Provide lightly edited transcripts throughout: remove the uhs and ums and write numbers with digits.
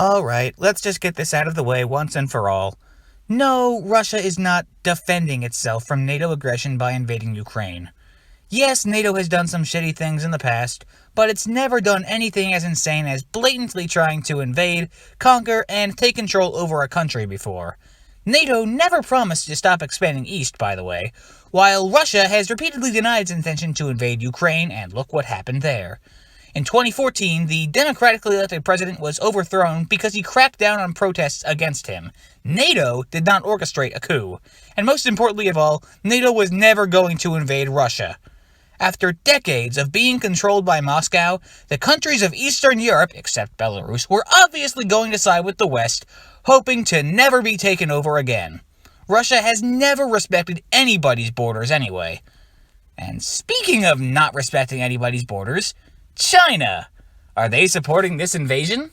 Alright, let's just get this out of the way once and for all. No, Russia is not defending itself from NATO aggression by invading Ukraine. Yes, NATO has done some shitty things in the past, but it's never done anything as insane as blatantly trying to invade, conquer, and take control over a country before. NATO never promised to stop expanding east, by the way, while Russia has repeatedly denied its intention to invade Ukraine, and look what happened there. In 2014, the democratically elected president was overthrown because he cracked down on protests against him. NATO did not orchestrate a coup. And most importantly of all, NATO was never going to invade Russia. After decades of being controlled by Moscow, the countries of Eastern Europe, except Belarus, were obviously going to side with the West, hoping to never be taken over again. Russia has never respected anybody's borders anyway. And speaking of not respecting anybody's borders, China! Are they supporting this invasion?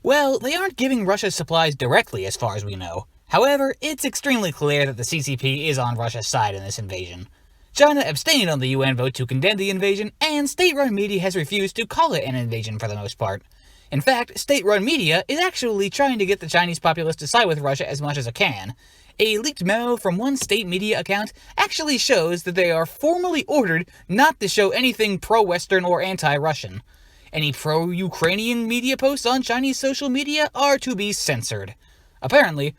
Well, they aren't giving Russia supplies directly as far as we know. However, it's extremely clear that the CCP is on Russia's side in this invasion. China abstained on the UN vote to condemn the invasion, and state-run media has refused to call it an invasion for the most part. In fact, state-run media is actually trying to get the Chinese populace to side with Russia as much as it can. A leaked memo from one state media account actually shows that they are formally ordered not to show anything pro-Western or anti-Russian. Any pro-Ukrainian media posts on Chinese social media are to be censored. Apparently,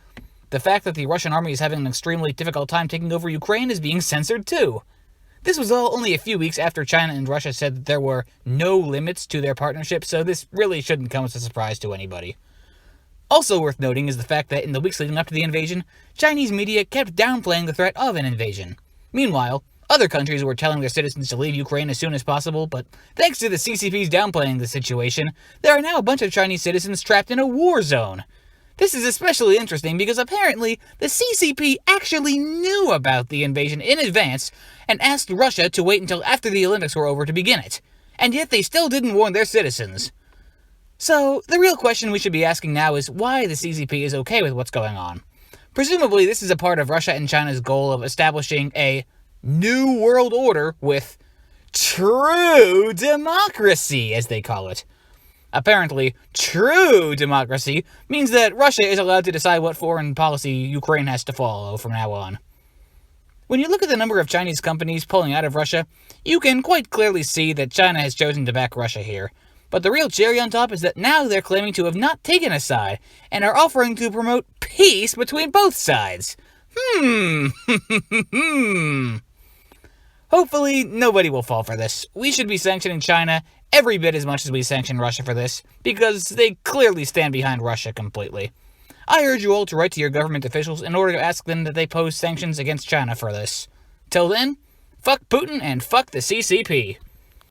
the fact that the Russian army is having an extremely difficult time taking over Ukraine is being censored too. This was all only a few weeks after China and Russia said that there were no limits to their partnership, so this really shouldn't come as a surprise to anybody. Also worth noting is the fact that in the weeks leading up to the invasion, Chinese media kept downplaying the threat of an invasion. Meanwhile, other countries were telling their citizens to leave Ukraine as soon as possible, but thanks to the CCP's downplaying the situation, there are now a bunch of Chinese citizens trapped in a war zone. This is especially interesting because apparently the CCP actually knew about the invasion in advance and asked Russia to wait until after the Olympics were over to begin it, and yet they still didn't warn their citizens. So, the real question we should be asking now is why the CCP is okay with what's going on. Presumably, this is a part of Russia and China's goal of establishing a new world order with true democracy, as they call it. Apparently, true democracy means that Russia is allowed to decide what foreign policy Ukraine has to follow from now on. When you look at the number of Chinese companies pulling out of Russia, you can quite clearly see that China has chosen to back Russia here. But the real cherry on top is that now they're claiming to have not taken a side, and are offering to promote peace between both sides. Hopefully, nobody will fall for this. We should be sanctioning China every bit as much as we sanction Russia for this, because they clearly stand behind Russia completely. I urge you all to write to your government officials in order to ask them that they pose sanctions against China for this. Till then, fuck Putin and fuck the CCP.